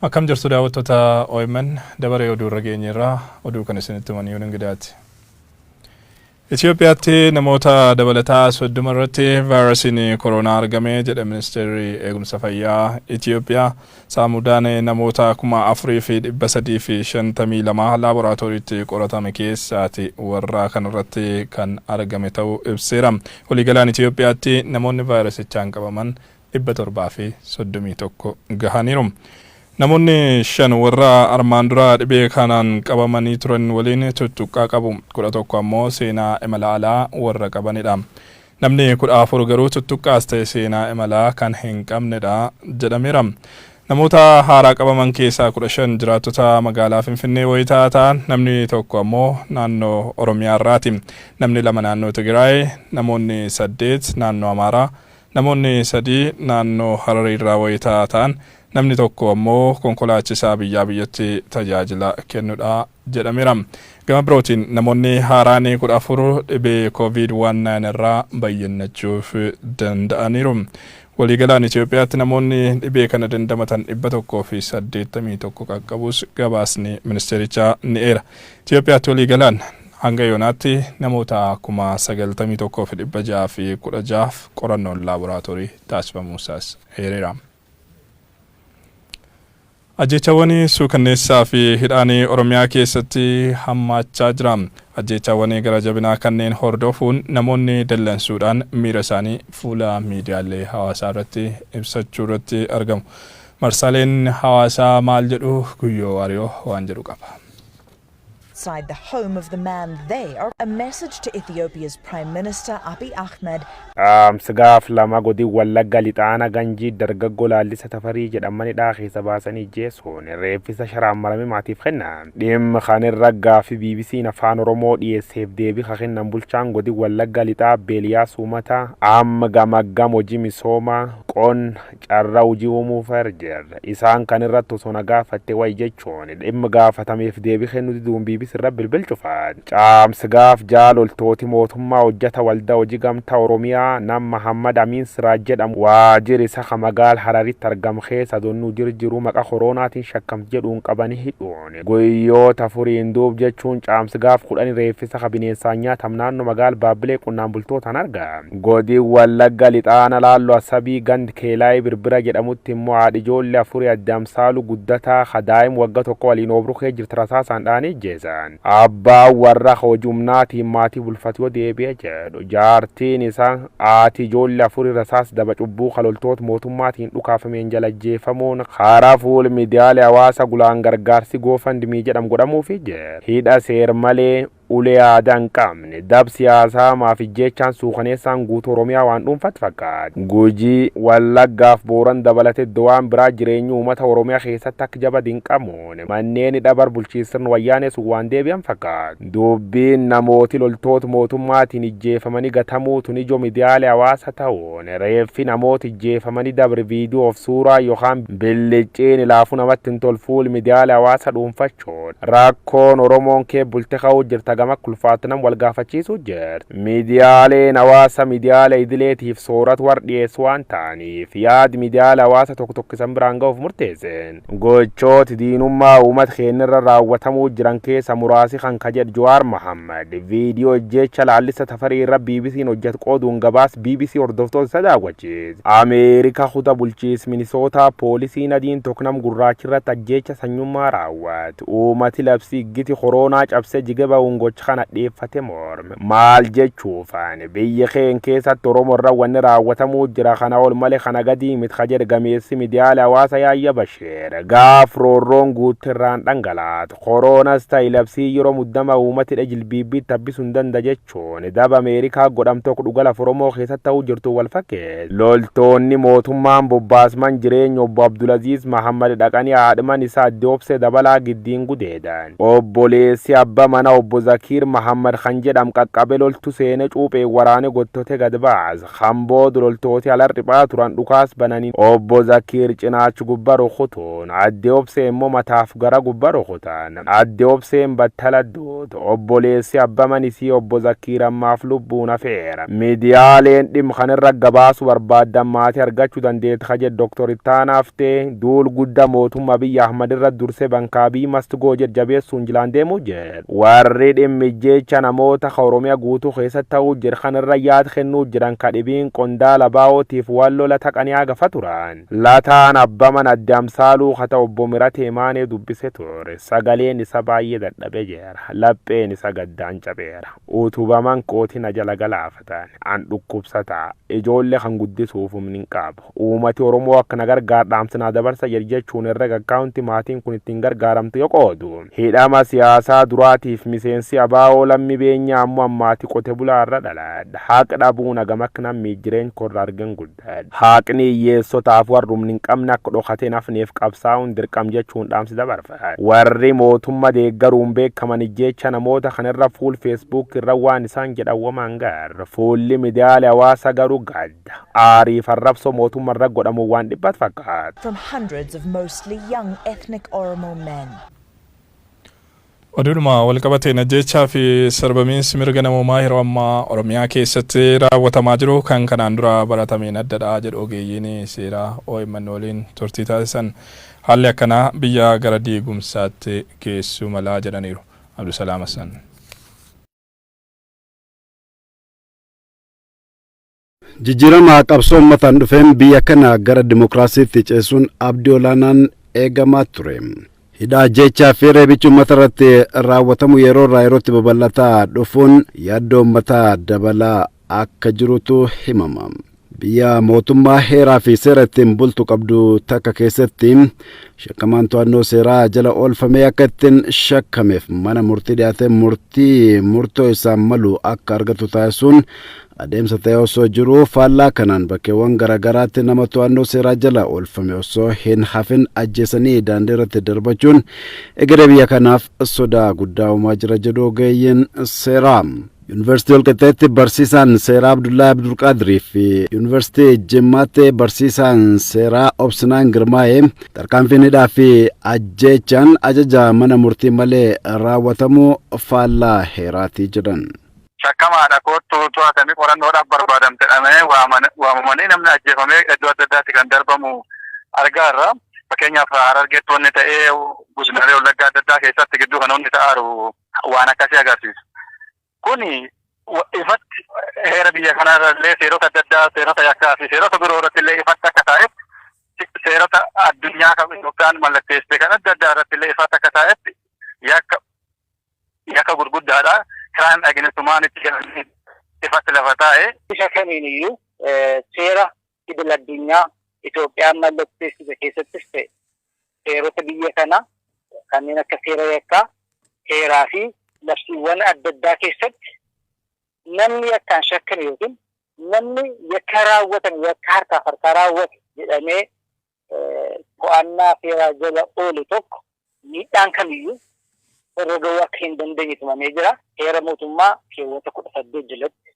Akkam jirtu daawwattoota OMN dabaree oduu irra geenyerraa oduu kan isinitti himanii Ingidaati. Itoophiyaatti namoota dabalataa 30 irratti vaayirasiin koronaa argame jedha ministeerri eegumsa fayyaa Itoophiyaa. Saamudaan namoota 4,352 laaboraatooriitti qoratame keessaati warra kanarratti kan argame ta'uu ibseera. Waliigalaan Itoophiyaatti namoonni vaayirasichaan qabaman 731 gahaniiru. Namoonni 5 warra armaan dura dhibee kanaan qabamanii turan waliin tuttuqqaa qabu. 11 ammoo seenaa imala alaa warra qabanidha. Namni 14 garuu tuttuqqaas ta'e seenaa imalaa kan hin qabnedha jedhameera. Namoota haaraa qabaman keessaa 15 jiraattota magaalaa Finfinnee wayitaa ta'an, namni tokko ammoo naannoo Oromiyaa irraati. Namni 2 naannoo Tigraay, namoonni 8 naannoo Amaaraa, namoonni 3 naannoo Hararii irraa wayitaa ta'an, namni tokko ammoo konkolaachisaa biyyaa biyyatti tajaajila kennudha jedhameera. Gama birootiin namoonni haaraan 14 dhibee COVID-19 irraa bayyanachuuf danda'aniiru. Waliigalaan Itoophiyaatti namoonni dhibee kana dandamatan 181 qaqqabus gabaasni ministeerichaa ni eera. Itoophiyaatti waliigalaan hanga yoonaatti namoota 91,616 qorannoon laaboraatoorii taasifamuusaas eereera. Ajjeechawwan suukanneessaa fi hidhaanii Oromiyaa keessatti hammaachaa jira. Ajjeechawwan gara jabinaa kanneen hordofuun namoonni dallansuudhaan miira isaanii fuula miidiyaalee hawaasaa irratti ibsachuu irratti argamu. Marsaaleen hawaasaa maal jedhu Guyyoo Waariyoo waan jedhu qaba. Outside the home of the man they are a message to Ethiopia's Prime Minister Abiy Ahmed. Sagaaf lama godii Wallagga lixaana Ganjii dargaggoo Laallisa Tafarii jedhamanidha keessa baasanii jeesuun reeffisa sharaan marame maatiif kennan. Dhimma kanarra gaaffii BBC'n afaan Oromoo dhiyeesseef deebii kennan bulchaan godii Wallagga lixaa Beeliyaa Suumata amma gamaggam hojii misoomaa qonna carraa hojii uumuuf jirra. Isaan kanarratti osoo na gaafatte wayi jechuun dhimma gaafatameef deebii kennuuti duun BBC irra bilbil cufaan. Caamsigaaf jaaloltooti mootummaa hojjeta waldaa hojii gamtaa Oromiyaa nam Muhammad Amin Siraaj jedhamu waajjira isa magaala Hararitti argamu keessa donnuu jiru maqaa koronaatiin shakkamti jedhuun qabanii hidhuun. Guyyoota furiin duub jechuun caamsigaaf 10 reeffisa bineensaa nyaatam naannoo magaala Baabbilee qunnaan bultootaan arga. Godii Wallagga lixaana laalloo Asabii gand Keelaayii Birbira jedhamutti immoo haadhi ijoollee afurii Addaamsaaluu guddataa Hadaayim waggaa tokko waliin obrukee jirtu rasaasaan dhaanii jeesan. Abbaa warra hojumnaatiin maatii bulfatoo deebi'ee jedhu jaartiin isaa haati ijoollee afurii rasaas daba cubbuu kaloltoota mootummaatiin dhukaafameen jala jeefamuun karaa fuula miidiyaalee hawaasaa gulaan gargaarsi goofandimii jedhamu godhamuufi jedhe. Hidha seer malee ulee aadaan qabne dab siyaasaa maafijjechaan suukaneessaan guutuu Oromiyaa waan dhuunfatti fakkaata. Gujii Wallaggaaf Booran dabalatee waan biraa jireenya uummata Oromiyaa keessatti akka jaba dinqamuun manneen dhabar bulchiinsa wayyaanee sun waan deebi'an fakkaata. Dubbiin namooti loltoota mootummaatiin ijjeefamanii gatamuutu ijoo miidiyaalee hawaasaa ta'uun reeffi namooti ijjeefamanii dabre viidiyoo of suuraa yookaan billicciin ilaafuu namatti hin tolfuul miidiyaalee hawaasaa dhuunfachuun rakkoon Oromoon kee bulte ka'uu jirta gama kulfaatinam wal gaafachiisuu jira. Miidiyaaleen hawaasa miidiyaalee idileetiif sooratu war dhiyeessu waan ta'aniif yaad miidiyaalee hawaasa tokko isan biraan ga'uuf murteessan. Gochooti diinummaa uummata keenyarra raawwatamuu jiran keessa muraasi kan kajedhu Jawaar Mohammad viidiyoo jecha Laallisa Tafarii irra BBC'n hojjetu qooduun gabaas BBC hordoftoota isa daawwachiise. Ameerikaa kutaa bulchiinsa Minisootaa poolisiin adiin tokknam gurraachirratti ajjeecha sanyummaa raawwatu. Uummati labsii iggiti koronaa cabsee jigaba gocha kana dhiyeeffate morme. Maal jechuufaan biyya keenya keessatti Oromoorra wanni raawwatamuu jira kana ol malee kana gadi miti kajedhe gameessi miidiyaalee hawaasaa Yaayya Basheer. Gaaf roorroon guutirraan dhangalaatu koronas ta'e labsii yeroo muddama uummatidha jilbiibbii tabbisuun danda jechuun daba Ameerikaa godhamtoo dhugala Oromoo keessatti ta'uu jirtu wal fakkeet. Loltoonni mootummaan bobbaasman jireenya obbo Abdulaziz Mahammad dhaqanii haadhiman isaa adde obsee dabalaa giddiin gudeedan. Obboleessi abba mana obbo Zakiir Muhammad kan jedhamu qaqqabe loltu seenee cuuphee waraane gottote gad baase hamboo loltooti alarriphaa turan dhukaas bananii obbo Zakiir cinaachi gubba rukutuun adde obsee immoo mataaf gara gubba rukutan adde obseen battala doota obboleessi abbamanisii obbo Zakiir ammaaf lubbuun hafeera miidiyaaleen dhimma kanarra gabaasu barbaadan maatii argachuu dandeetti kaje Dr. Ittaanaaftee duul guddaa mootummaa biyya Ahmad irra durse bankaabii mastigoo jabeessuun jilaan deemuu jedhe warri dhimmi jecha namoota Oromiyaa guutuu keessatti ta'uu jira kanarra yaad kennuu jiran kadhibiin qondaala baa'ootiif waan lola taqanii agafa turan lataan abbaman adde Amsaaluu hata obbo Miratee Maanee dubbise ture sagaleen isa baay'ee dadhabee jira lapheen isa gaddaan cabeera utubaman kootina jala galaafatan an dhukkubsataa ijoollee kan guddisuuf humni qabu uummati Oromoo akka nagargaar dhaamsinaa dabarsa jechuun irra akkaawunti maatiin kun ittiin gargaaramtu yoo qoodu hidhama siyaasaa duraatiif miseensi abaa'oo lammii beenyaa ammoo ammaati qote bulaarra dhalaadha haqa dhabuun agamak namni jireenya korra argan guddaadha haqni hiyyeessotaaf warrumni hin qabne akka dhokateen hafneef qabsaa'uun dirqam jechuun dhaamsi dabarfa warri mootummaa deeggaruun beekaman jecha namoota kanarra fuul feesbuuk irra waan isaan jedhan wamaan gaarra fuulli miidiyaalee hawaasaa garuu gadda aariif arrabsoo mootummaarra godhamu waan dhibbat fakkaata. From hundreds of mostly young ethnic Oromo men. Oduudhuma walqabateen ajjechaa fi sarbamiinsi mirga namummaa yeroo ammaa Oromiyaa keessatti raawwatamaa jiru kan kanaan dura baratameen addadha jedhu ogeeyyiin seeraa OMN waliin turtii taasisan haalli akkanaa biyya gara diigumsaatti geessuu malaa jedhaniiru. Abdusalaam Hassan. Jijjiirama qabsoo uummataan dhufeen biyya kana gara dimokiraasiitti ceessuun abdii olaanaan eegamaa ture. Hidhaa jechaa fi reebichi uummata irratti raawwatamu yeroo irraa yerootti babal'ataa dhufuun yaaddoo uummataa dabalaa akka jirutu himama. Biyya mootummaa heeraa fi seera ittiin bultu qabdu takka keessatti shakkamaan to'annoo seeraa jala oolfamee akka ittiin shakkameef mana murtii dhiyaatee murtoo isaan malu akka argatu taasisuun adeemsa ta'e osoo jiru faallaa kanaan bakkeewwan garaagaraatti nama to'annoo seeraa jala oolfame osoo hin hafin ajjeesanii daandii irratti darbachuun egeree biyya kanaaf sodaa guddaa uumaa jira jedhu ogeeyyiin seeraa. Yuunivarsiitii Walqixxeetti barsiisaan seeraa Abdullaahi Abdulqaadirii fi Yuunivarsiitii Jimmaatti barsiisaan seeraa Obsinaan Girmaa'ee tarkaanfiin hidhaa fi ajjeechaan ajaja mana murtii malee raawwatamuu faallaa heeraatii jedhan. Shakkamaadha kootu to'atamee qorannoodhaaf barbaadamte dhamee waamamanii namni ajjeefamee iddoo adda addaatti kan darbamu argaarra. Fakkeenyaaf Harargeetti wanni ta'ee Gusnaalee Wallaggaa adda addaa keessatti gidduu kan wanni ta'aaru waan akkasii agarsiisa. Kuni ifatti heera biyya kanarrallee seerota adda addaa seerota yakkaa fi seerota biroo irratti illee ifatti akka taa'etti seerota addunyaa kan Itoophiyaan mallatteessite kan adda addaa irratti illee ifatti akka taa'etti yakka gurguddaadha. Kiraan dhaginisumaan itti galanii ifatti lafa taa'e. Isa kamiiniyyuu seera idil addunyaa Itoophiyaan mallatteessite keessattis ta'e seerota biyya kana kanneen akka seera yakkaa heeraa fi labsiiwwan adda addaa keessatti namni yakkaan shakkame yookiin namni yakka raawwatan yakka harkaa raawwate jedhamee to'annaa seeraa jala oole tokko miidhaan kamiyyuu irra gahuu akka hin dandeenye tumamee jira. Heera mootummaa keewwata 18 jalatti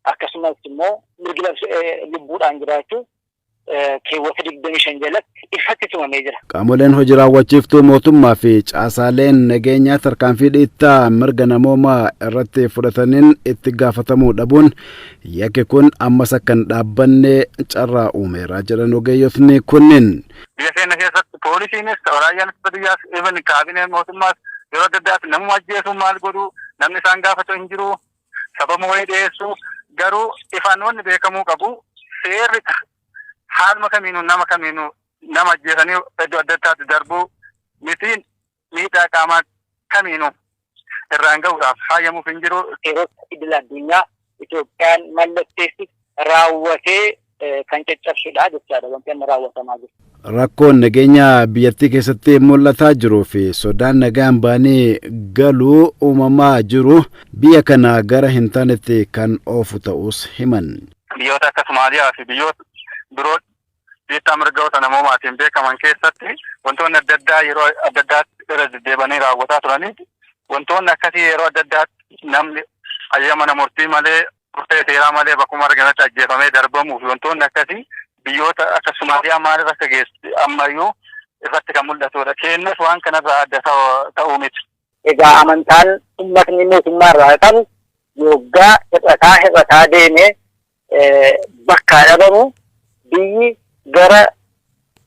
akkasumas immoo mirgi lubbuudhaan jiraachuu keewwata 25 jalatti ifatti tumamee jira. Qaamoleen hojii raawwachiiftuu mootummaa fi caasaaleen nageenyaa tarkaanfii dhiittaa mirga namoomaa irratti fudhataniin itti gaafatamuu dhabuun yakki kun ammas akka hin dhaabbanne carraa uumeera jedhan ogeeyyotni kunniin. Biyya keenya keessatti poolisiinis raayyaan ittisa biyyaas even kaabineen mootummaas yeroo adda addaatti namuma ajjeesuun maal godhu namni isaan gaafatu hin jiru sababa wayii dhiyeessu garuu ifaanonni beekamuu qabu seerri haaluma kamiinuu nama ajjeesanii iddoo adda addaatti darbuu mitiin miidhaa qaamaa kamiinuu irraan gahuudhaaf hayyamuuf hin jiru. Seerota idil addunyaa Itoophiyaan mallatteessi raawwatee kan caccabsudha jechaadha wanti amma raawwatamaa jiru. Rakkoon nageenya biyyattii keessatti mul'ataa jiruu fi sodaan nagaan baanii galuu uumamaa jiru biyya kana gara hin taanetti kan oofu ta'us himan. Biyyoota akka Somaaliyaa fi biyyoota biroo dhiittaa mirgoota namoomaatiin beekaman keessatti wantoonni adda addaa yeroo adda addaatti irra deddeebi'anii raawwataa turanii wantoonni akkasii yeroo adda addaatti namni ayyama namurtii malee murtee seeraa malee bakkuma argamatti ajjeefamee darbamuuf wantoonni akkasii biyyoota akka Somaaliyaa maalirra akka geessu ammayyuu irratti kan mul'atudha. Keenyas waan kanarraa adda ta'uu miti. Egaa amantaan uummatni mootummaa irraa qabu yoggaa hir'ataa deemee bakka dhabamu biyyi gara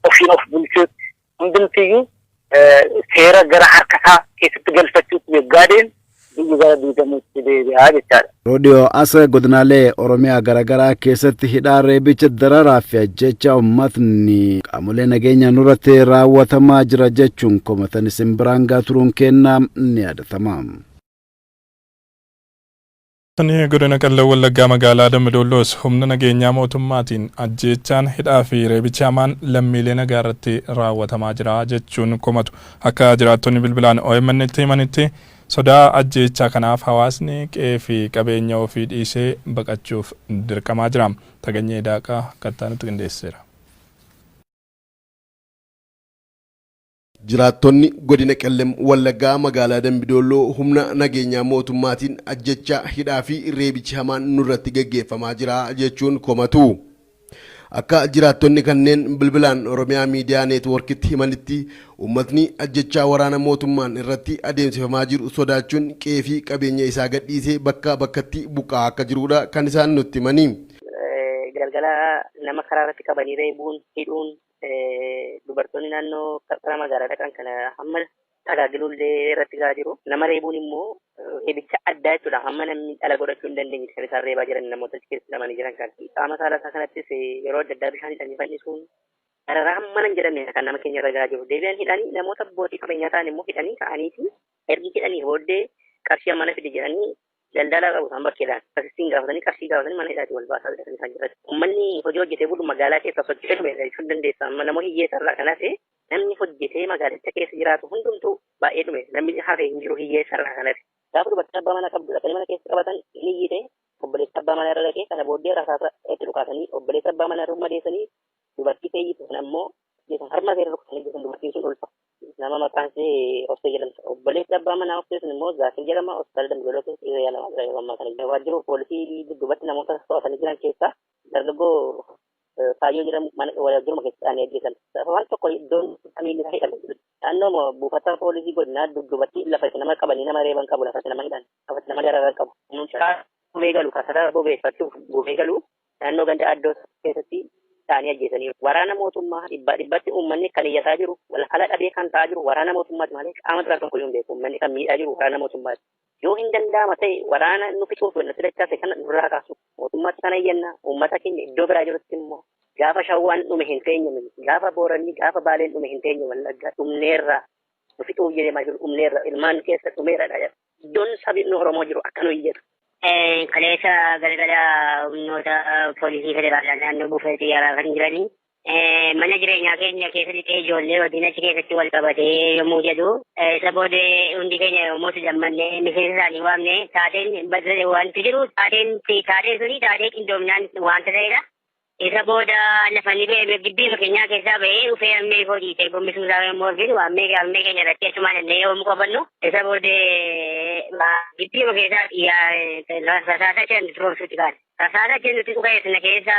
ofiin of bulchuutti hundumtiyyuu seera gara harkasaa keessatti galfachuutti yoggaa deemu biyyi gara diigamuutti deebi'aa jechaadha. Roodiyoo as godinaalee Oromiyaa garaagaraa keessatti hidhaa reebicha dararaa fi ajjeechaa uummatni qaamolee nageenya nurratti raawwatamaa jira jechuun komatan isin biraan gaaturuun kennaa ni yaadatama. Tani godina Qellem Wallaggaa magaalaa Dambidoolloos humna nageenyaa mootummaatiin ajjeechaan hidhaa fi reebicha hamaan lammiilee nagaa irratti raawwatamaa jira jechuun komatu. Akka jiraattonni bilbilaan OMN itti himanitti sodaa ajjeechaa kanaaf hawaasni qe'ee fi qabeenya ofii dhiisee baqachuuf dirqamaa jira. Taganyee Daaqaa kattaanutti qindeesseera. Jiraattonni godina Qellem Wallaggaa magaalaa Dambidolloo humna nageenyaa mootummaatiin ajjeechaa hidhaa fi reebicha hamaan nurratti gaggeeffamaa jira jechuun komatu. Akka jiraattonni kanneen bilbilaan Oromiyaa Miidiyaa Neetwoorkitti himanitti uummatni ajjeechaa waraana mootummaan irratti adeemsifamaa jiru sodaachuun qe'ee fi qabeenya isaa gadhiisee bakka bakkatti buqqaa akka jirudha kan isaan nutti himani. Galgala nama karaa irratti qabanii reebuun hidhuun dubartoonni naannoo karaa magaalaa dhaqan kana hamma tagaagilullee irratti gaa jiru. Nama reebuun immoo reebicha addaa jechuudha. Hamma namni dhala godhachuu hin dandeenye kan isaan reebaa jiran namoota keessa hidhamanii jiran kan. Qaama saalaa isaa kanattis yeroo adda addaa bishaan hidhanii fannisuun dararaa hamma hin jedhamne kan nama keenya irra gaa jiru. Deebi'an hidhanii namoota abbootii qabeenyaa ta'an immoo hidhanii ka'aniiti ergi hidhanii booddee qarshii mana fide jedhanii daldala qabu isaan bakkeedhaan akkasiin gaafatanii qarshii gaafatanii mana hidhaatti wal baasaa jedhanii isaan jiran. Uummanni hojii hojjetee bulu magaalaa keessa socho'ee dhume jechuun dandeessa. Amma namoota hiyyeessa irraa kan hafe namni hojjetee magaalicha keessa jiraatu hundumtuu baay'ee dhume namni hafee hin jiru hiyyeessa irraa kan hafe. Gaafa dubartii abbaa manaa qabdu dhaqanii mana keessa qabatan ni iyyite obboleessa abbaa manaa irra dhaqee kana booddee rasaasa itti dhukaasanii obboleessa abbaa manaa irra madeessanii dubartii feeyyitu kan ammoo harma seera rukutanii jiran dubartiin sun ulfa. Nama maqaan ishee Obsee jedhamtu. Obboleessi abbaa manaa Obsee sun immoo Zaafin jedhama. Hospitaala Dambidolloo keessa irra yaalamaa jira yeroo ammaa kana. Waajjira poolisii dudduubatti namoota to'atanii jiran keessaa dargaggoo Faayyoo jedhamu mana waajjiruma keessa ta'anii ajjeesan. Waan tokko iddoon samiin isaa hidhame jiru. Naannoo buufata poolisii godinaa dudduubatti lafa nama qabanii nama reeban qabu lafa nama hidhan. Lafa nama dararan qabu. Mucaa gubee galu kasaraa bobeeffachuuf gubee galu naannoo ganda addoo keessatti ta'anii ajjeesanii waraana mootummaa dhibbatti uummanni kan iyyataa jiru wal hala dhabee kan ta'aa jiru waraana mootummaati malee qaama biraa tokko hin beeku uummanni kan miidhaa jiru waraana mootummaati. Yoo hin danda'ama ta'e waraana nu fixuuf nutti dachaase kana nurraa kaasu mootummaatti kana iyyanna uummata keenya iddoo biraa jirutti immoo gaafa shawwaan dhume hin teenye gaafa booranni gaafa baaleen dhume hin teenye wallaggaa dhumneerra nu fixuuf jedhamaa jiru dhumneerra ilmaan keessa dhumeerra iddoon sabni Oromoo jiru akka nu iyyatu. Kaleessa galgala humnoota poolisii federaalaa naannoo buufata xiyyaaraa kan jiranii mana jireenyaa keenya keessatti ijoollee wajjin achi keessatti wal qabatee yommuu jedhu isa booda hundi keenya yommuu jammannee miseensa isaanii waamne taateen wanti jiru taateen suni taatee qindoominaan wanta ta'edha. Isa booda lafanii gibbii keenyaa keessaa bahee dhufee ammee hojii ta'e gombisuu isaa yommuu arginu ammee keenya irratti achumaan illee yommuu qabannu isa booda gibbii keessaa rasaasa jedhamtu turoomsuutti kaane. Rasaasa jennutti dhugaa'eessina keessa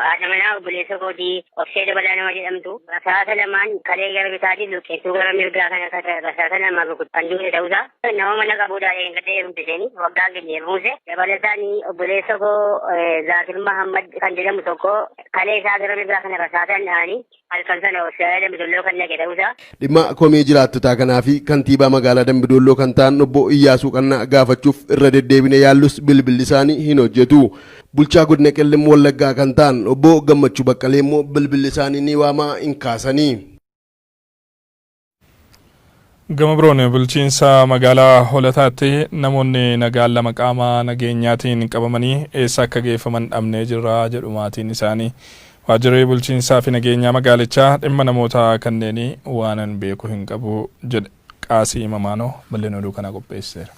haadha obboleessa kootii Obsee Dabalaa nama jedhamtu rasaasa lamaan kalee gara bitaatiin luqqeessuu gara mirgaa kana rasaasa lamaan rukuttaan duune ta'uusaa nama mana qabuudhaan eeggatee heerumtisanii waggaa keenya heerumse dabalataan obboleessa koo Zaakir Mahammad kan jedhamu tokko kalee isaa gara mirgaa kana rasaasaan dha'anii halkan sana Obsee Dambidolloo kan naqe ta'uusaa. Dhimma komii jiraattotaa kanaa fi kantiibaa magaalaa Dambidolloo kan ta'an obbo Iyyaasuu Qannaa gaafachuuf irra deddeebine yaallus bilbilli isaanii hin hojjetu. Bulchaa godina Qellem Wallaggaa kan ta'an obbo Gammachuu Baqqalee immoo bilbilli isaanii ni waamaa hin kaasanii. Gama biroon bulchiinsa magaalaa Hoolataatti namoonni nagaan lama qaama nageenyaatiin qabamanii eessa akka geeffaman dhabnee jirra jedhu maatiin isaanii. Waajjirri bulchiinsaa fi nageenyaa magaalichaa dhimma namoota kanneenii waanan beeku hin qabu jedhe Qaasii Mamaanoo bal'ina oduu kana qopheesseera.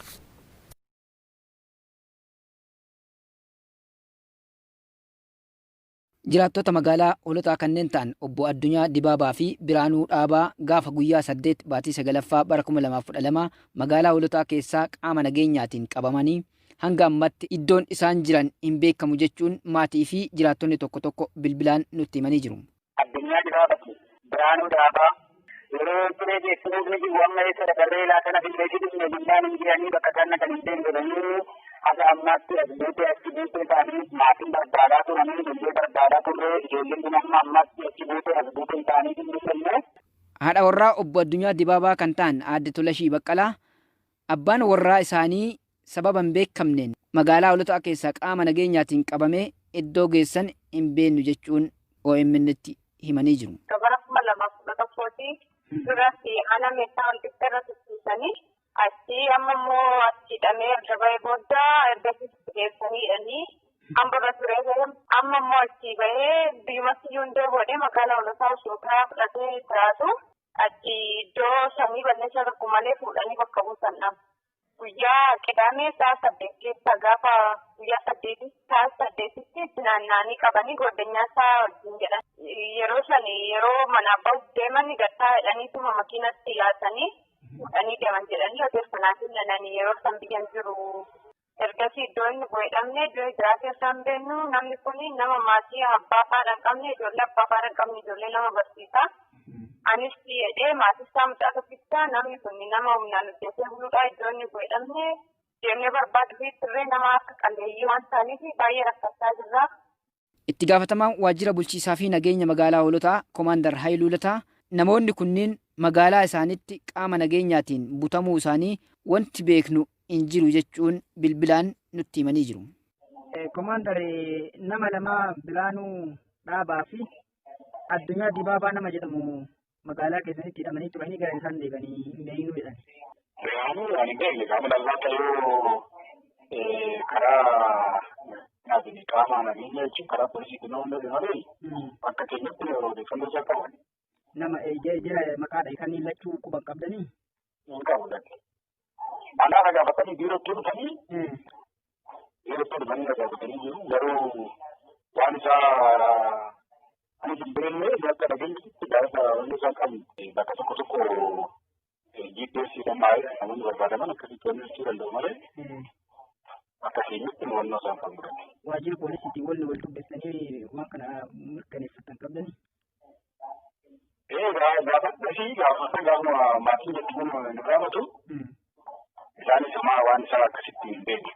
Jiraattota magaalaa hoolotaa kanneen ta'an obbo Addunyaa Dibaabaa fi Biraanuu Dhaabaa gaafa guyyaa 8 baatii 9ffaa bara 2012 magaalaa hoolotaa keessaa qaama nageenyaatiin qabamanii hanga ammatti iddoon isaan jiran hin beekamu jechuun maatii fi jiraattonni tokko tokko bilbilaan nutti himanii jiru. Addunyaa Dibaabaa, Biraanuu Dhaabaa yeroo turee jechuun ni jiru amma eessa dabarree laatana billee jedhee billaan hin jiranii bakka kanna kan hin deemanii akka ammaatti achi buutee isaanii maatiin barbaadaa turanii ijoollee barbaadaa turre ijoolleen kun amma ammaatti achi buutee isaanii hin dhufenne. Haadha warraa obbo Addunyaa Dibaabaa kan ta'an aadde Tolashii Baqqalaa abbaan warraa isaanii sababa hin beekamneen magaalaa hoolotaa keessaa qaama nageenyaatiin qabamee iddoo geessan hin beeknu jechuun OMN'tti himanii jiru. Bara 2011 duratti ana meeshaa wanticha irra tuttuusanii achi amma immoo achi hidhamee erga bahee booda ergasii geessaniidhanii amma irra ture amma immoo achi bahee biyyumatti iyyuu hundee boodee magaalaa hoolotaa osoo karaa fudhatee jiraatu achi iddoo samii balleessaa tokko malee fuudhanii bakka buusan guyyaa qidaamee sa'a 8 keessa gaafa guyyaa 8 sa'a 8tti naanna'anii qabanii goddanyaa isaa wajjin jedhan yeroo sani yeroo manaa bahu deemanii gattaa jedhaniituma makiinatti laatanii fuudhanii deeman jedhanii odeeffannaatiin dhananii yeroo san biyyan jiru ergasii iddoo inni godhamne iddoo jiraatee isaan beennu namni kun nama maatii abbaa faadha hin qabne ijoollee abbaa faadha hin qabne ijoollee nama barsiisa. Anis jedhee maatii isaa mucaa tokkichaa namni kun nama humnaan hojjetee buluudha iddoo inni godhamne deemnee barbaadu fi turree nama akka qalleeyyii waan ta'aniif baay'ee rakkachaa jirra. Itti gaafatamaan waajjira bulchiisaa fi nageenya magaalaa hoolotaa Koomaandar Haayiluu Lataa namoonni kunniin magaalaa isaanitti qaama nageenyaatiin butamuu isaanii wanti beeknu hin jiru jechuun bilbilaan nutti himanii jiru. Koomaandar nama lamaa Biraanuu Dhaabaa fi Addunyaa Dibaabaa nama jedhamu magaalaa keessatti hidhamanii turanii gara isaan deebi'anii hin beeknu jedhan. Biraanuu ani beekne qaama lallaata yoo karaa naafini qaama nageenya jechuun karaa poolisiitti nama hundee malee akka keenyatti odeeffannoo isaa qaban. Nama jira maqaadha kan lachuu quban qabdanii? Hin qabu dhaqe. Anaa gaafatanii biirootti dhufanii biirootti dhufanii gaafatanii jiru garuu waan isaa ani hin beekne bakka dhageenyatti gaafa wanni isaa qabu bakka tokko tokko GPS dhammaa'ee namoonni barbaadaman akkasitti wanni jechuu danda'u malee akka keenyatti hubannoo isaan kan godhate. Waajjira poolisiitiin walii wal dubbistanii waan kana mirkaneeffatan qabdanii? Gaafadhasii gaafuma maatiin jechuun nu gaafatu isaanis waan isaa akkasitti hin beekne.